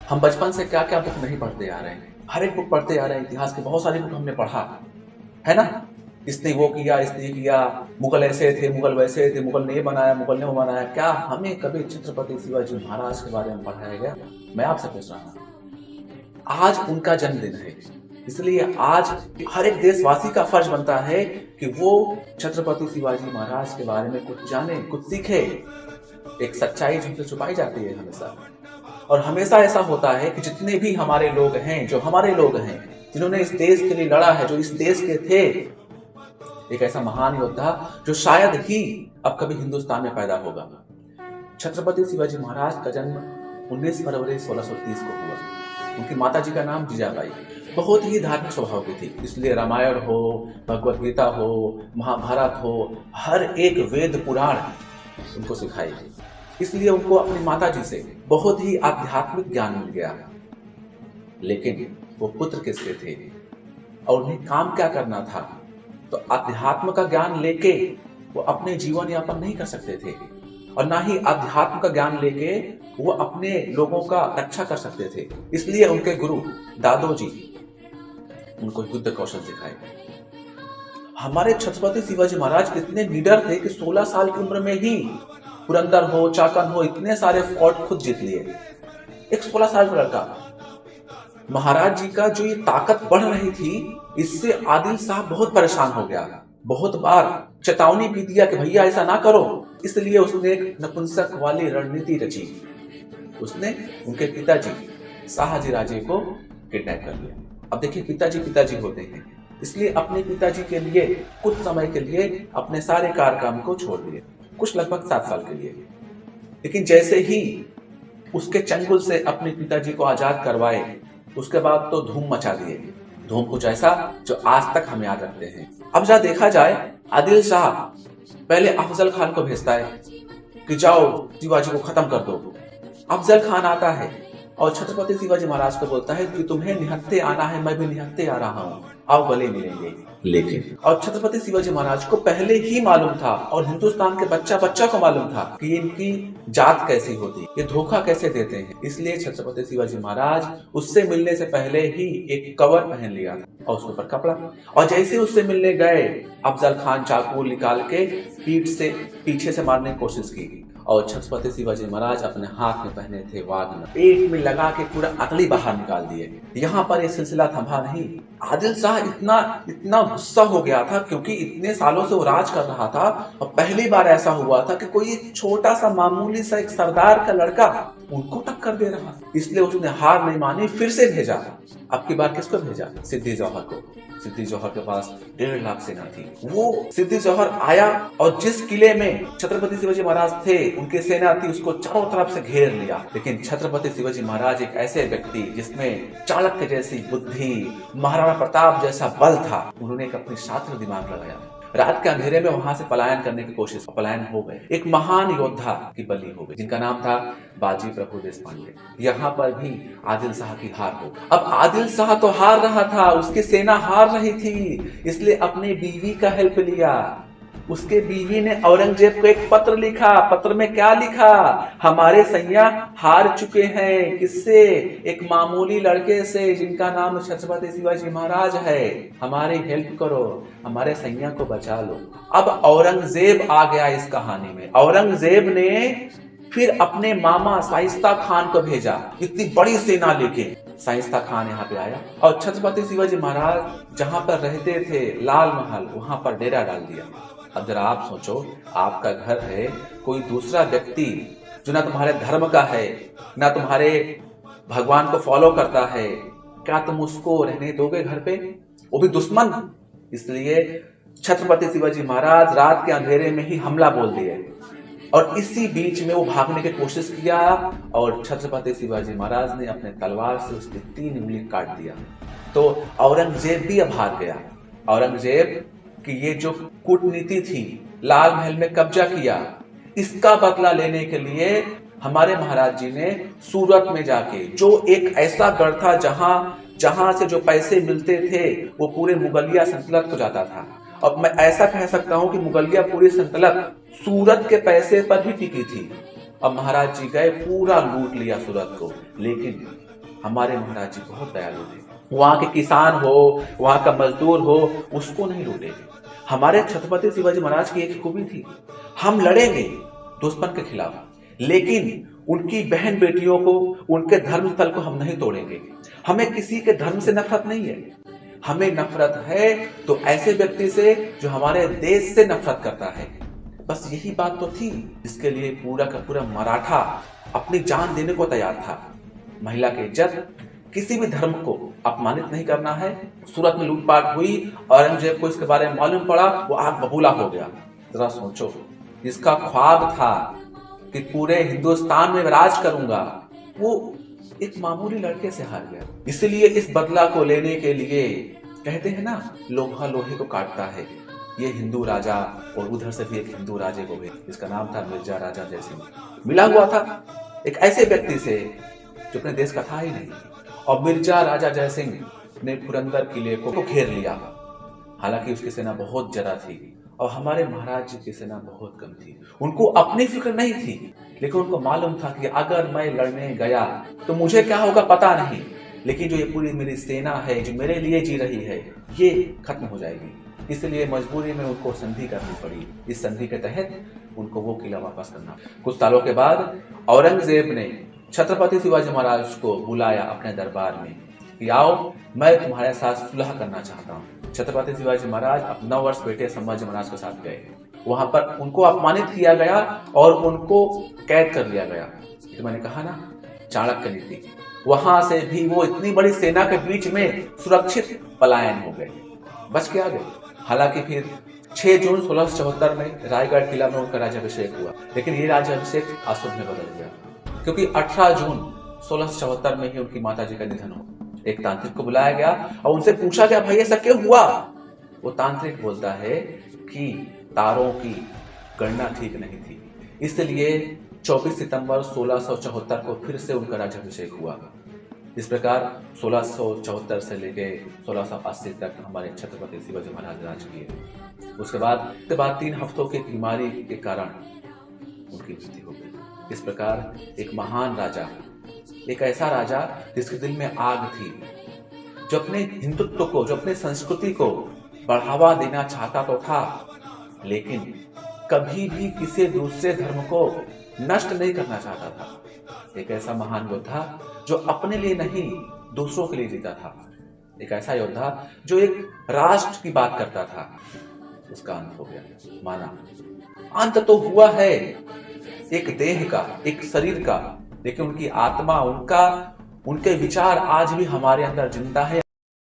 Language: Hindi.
हम बचपन से क्या क्या बुक नहीं पढ़ते आ रहे हैं, हर एक बुक पढ़ते आ रहे हैं। इतिहास की बहुत सारी बुक हमने पढ़ा है ना। इसने वो किया, इसने ये किया, मुगल ऐसे थे, मुगल वैसे थे, मुगल ने ये बनाया, मुगल ने वो बनाया। क्या हमें कभी छत्रपति शिवाजी महाराज के बारे में पढ़ाया गया? मैं आपसे पूछ रहा हूँ। आज उनका जन्मदिन है, इसलिए आज हर एक देशवासी का फर्ज बनता है कि वो छत्रपति शिवाजी महाराज के बारे में कुछ जाने, कुछ सीखे। एक सच्चाई जिनसे छुपाई जाती है हमेशा, और हमेशा ऐसा होता है कि जितने भी हमारे लोग हैं, जो हमारे लोग हैं, जिन्होंने इस देश के लिए लड़ा है, जो इस देश के थे, एक ऐसा महान योद्धा जो शायद ही अब कभी हिंदुस्तान में पैदा होगा। छत्रपति शिवाजी महाराज का जन्म 19 फरवरी 1630 को हुआ। उनकी माता जी का नाम जीजाबाई, बहुत ही धार्मिक स्वभाव की थी, इसलिए रामायण हो, भगवत गीता हो, महाभारत हो, हर एक वेद पुराण उनको सिखाई गई। इसलिए उनको अपनी माता जी से बहुत ही आध्यात्मिक ज्ञान मिल गया। लेकिन वो पुत्र किसके थे और उन्हें काम क्या करना था? तो अध्यात्म का ज्ञान लेके वो अपने जीवन यापन नहीं कर सकते थे, और ना ही अध्यात्म का ज्ञान लेके वो अपने लोगों का रक्षा कर सकते थे। इसलिए उनके गुरु दादोजी उनको युद्ध कौशल सिखाए। हमारे छत्रपति शिवाजी महाराज कितने लीडर थे कि 16 साल की उम्र में ही पुरंदर हो, चाकन हो, इतने सारे फोर्ट खुद जीत लिए। एक 16 साल का लड़का। महाराज जी का जो ये ताकत बढ़ रही थी, इससे आदिल साहब बहुत परेशान हो गया। बहुत बार चेतावनी भी दिया कि भैया ऐसा ना करो। इसलिए उसने एक नपुंसक वाली रणनीति रची। उसने उनके पिताजी शाहजी राजे को किडनैप कर लिया। अब देखिए, पिताजी होते हैं, इसलिए अपने पिताजी के लिए कुछ समय के लिए अपने सारे कार्यक्रम को छोड़ दिए, कुछ लगभग 7 साल के लिए। लेकिन जैसे ही उसके चंगुल से अपने पिताजी को आजाद करवाए, उसके बाद तो धूम मचा दिए। धूम कुछ ऐसा जो आज तक हम याद रखते हैं। अब जब देखा जाए, आदिल शाह पहले अफजल खान को भेजता है कि जाओ शिवाजी को खत्म कर दो। अफजल खान आता है और छत्रपति शिवाजी महाराज को बोलता है कि तुम्हें निहत्थे आना है, मैं भी निहत्थे आ रहा हूँ, आओ गले मिलेंगे। लेकिन और छत्रपति शिवाजी महाराज को पहले ही मालूम था, और हिंदुस्तान के बच्चा बच्चा को मालूम था कि इनकी जात कैसी होती, ये धोखा कैसे देते हैं। इसलिए छत्रपति शिवाजी महाराज उससे मिलने से पहले ही एक कवर पहन लिया और उसके ऊपर कपड़ा, और जैसे उससे मिलने गए, अफजल खान चाकू निकाल के पीठ से पीछे से मारने की कोशिश की, और छत्रपति शिवाजी महाराज अपने हाथ में पहने थे वाग्न, पेट में लगा के पूरा अकली बाहर निकाल दिए। यहाँ पर ये सिलसिला थमा नहीं। आदिल शाह इतना गुस्सा हो गया था, क्योंकि इतने सालों से वो राज कर रहा था, और पहली बार ऐसा हुआ था कि कोई छोटा सा मामूली सा एक सरदार का लड़का उनको टक्कर दे रहा। इसलिए उसने हार नहीं मानी, फिर से भेजा। अब की बार किसको भेजा? सिद्दी जौहर को। सिद्दी जौहर के पास 1.5 लाख सेना थी। वो सिद्दी जौहर आया, और जिस किले में छत्रपति शिवाजी महाराज थे, उनकी सेना थी, उसको चारों तरफ से घेर लिया। लेकिन छत्रपति शिवाजी महाराज एक ऐसे व्यक्ति जिसमें चाणक्य जैसी बुद्धि, महाराणा प्रताप जैसा बल था, उन्होंने एक अपनी शास्त्र दिमाग लगाया। रात के अंधेरे में वहां से पलायन करने की कोशिश, पलायन हो गए। एक महान योद्धा की बलि हो गई, जिनका नाम था बाजी प्रभु देशपांडे। यहाँ पर भी आदिल शाह की हार हो। अब आदिल शाह तो हार रहा था, उसकी सेना हार रही थी, इसलिए अपनी बीवी का हेल्प लिया। उसके बीवी ने औरंगजेब को एक पत्र लिखा। पत्र में क्या लिखा? हमारे सैया हार चुके हैं। किससे? एक मामूली लड़के से, जिनका नाम छत्रपति शिवाजी महाराज है। हमारी हेल्प करो, हमारे सैया को बचा लो। अब औरंगजेब आ गया इस कहानी में। औरंगजेब ने फिर अपने मामा शाइस्ता खान को भेजा, इतनी बड़ी सेना लेके। शाइस्ता खान यहाँ पे आया, और छत्रपति शिवाजी महाराज जहां पर रहते थे, लाल महल, वहां पर डेरा डाल दिया। अब जरा आप सोचो, आपका घर है, कोई दूसरा व्यक्ति जो ना तुम्हारे धर्म का है, ना तुम्हारे भगवान को फॉलो करता है, क्या तुम उसको रहने दोगे घर पे? वो भी दुश्मन। इसलिए छत्रपति शिवाजी महाराज रात के अंधेरे में ही हमला बोल दिए, और इसी बीच में वो भागने की कोशिश किया, और छत्रपति शिवाजी महाराज ने अपने तलवार से उसकी 3 उंगली काट दिया। तो औरंगजेब भी अब हार गया। औरंगजेब कि ये जो कूटनीति थी, लाल महल में कब्जा किया, इसका बदला लेने के लिए हमारे महाराज जी ने सूरत में जाके, जो एक ऐसा गढ़ था जहां से जो पैसे मिलते थे वो पूरे मुगलिया सल्तनत को जाता था। अब मैं ऐसा कह सकता हूं कि मुगलिया पूरी सल्तनत सूरत के पैसे पर ही टिकी थी। अब महाराज जी गए, पूरा लूट लिया सूरत को। लेकिन हमारे महाराज जी बहुत दयालु थे। वहां के किसान हो, वहां का मजदूर हो, उसको नहीं लूटे। हमारे छत्रपति शिवाजी महाराज की एक खूबी थी, हम लड़ेंगे दुश्मन के खिलाफ, लेकिन उनकी बहन बेटियों को, उनके धर्म स्थल को हम नहीं तोड़ेंगे। हमें किसी के धर्म से नफरत नहीं है, हमें नफरत है तो ऐसे व्यक्ति से जो हमारे देश से नफरत करता है। बस यही बात तो थी, इसके लिए पूरा का पूरा मराठा अपनी जान देने को तैयार था। महिला की इज्जत, किसी भी धर्म को अपमानित नहीं करना है। सूरत में लूटपाट हुई, औरंगजेब को इसके बारे में मालूम पड़ा, वो आग बबूला हो गया। जरा सोचो, इसका ख्वाब था कि पूरे हिंदुस्तान में राज करूंगा, वो एक मामूली लड़के से हार गया। इसलिए इस बदला को लेने के लिए कहते हैं ना, लोहा लोहे को काटता है। ये हिंदू राजा और उधर से भी एक हिंदू राजे को भी, इसका नाम था मिर्जा राजा जयसिंह, मिला हुआ था एक ऐसे व्यक्ति से जो अपने देश का था ही नहीं। और मिर्जा राजा जयसिंह ने पुरंदर किले को घेर लिया। हालांकि उसकी सेना बहुत जरा थी और हमारे महाराज जी की सेना बहुत कम थी। उनको अपनी फिक्र नहीं थी, लेकिन उनको मालूम था कि अगर मैं लड़ने गया तो मुझे क्या होगा पता नहीं, लेकिन जो ये पूरी मेरी सेना है जो मेरे लिए जी रही है, ये खत्म हो जाएगी। इसलिए मजबूरी में उनको संधि करनी पड़ी। इस संधि के तहत उनको वो किला वापस करना। कुछ सालों के बाद औरंगजेब ने छत्रपति शिवाजी महाराज को बुलाया अपने दरबार में कि आओ, मैं तुम्हारे साथ सुलह करना चाहता हूँ। छत्रपति शिवाजी महाराज अपने 9 वर्ष बेटे संभाजी महाराज के साथ गए। वहां पर उनको अपमानित किया गया और उनको कैद कर लिया गया। तो मैंने कहा ना, चाणक्य नीति। वहां से भी वो इतनी बड़ी सेना के बीच में सुरक्षित पलायन हो गए, बच के आ गए। हालांकि फिर 6 जून 1674 में रायगढ़ किला में उनका राज्याभिषेक हुआ, लेकिन ये राज्याभिषेक अशुभ में बदल गया, क्योंकि 18 जून 1674 में ही उनकी माता जी का निधन हो। एक तांत्रिक को बुलाया गया और उनसे पूछा गया, भाई ऐसा क्यों हुआ? वो तांत्रिक बोलता है कि तारों की गणना ठीक नहीं थी, इसलिए 24 सितंबर 1674 को फिर से उनका राज्याभिषेक हुआ। इस प्रकार 1674 से लेके 1680 तक हमारे छत्रपति शिवाजी महाराज राज किए। उसके बाद 3 हफ्तों की बीमारी के कारण उनकी मृत्यु हो गई। इस प्रकार एक महान राजा, एक ऐसा राजा जिसके दिल में आग थी, जो अपने हिंदुत्व को, जो अपने संस्कृति को बढ़ावा देना चाहता तो था, लेकिन कभी भी किसी दूसरे धर्म को नष्ट नहीं करना चाहता था। एक ऐसा महान योद्धा जो अपने लिए नहीं दूसरों के लिए जीता था। एक ऐसा योद्धा जो एक राष्ट्र की बात करता था। उसका अंत हो गया, माना अंत तो हुआ है एक देह का, एक शरीर का, लेकिन उनकी आत्मा, उनके विचार आज भी हमारे अंदर जिंदा है।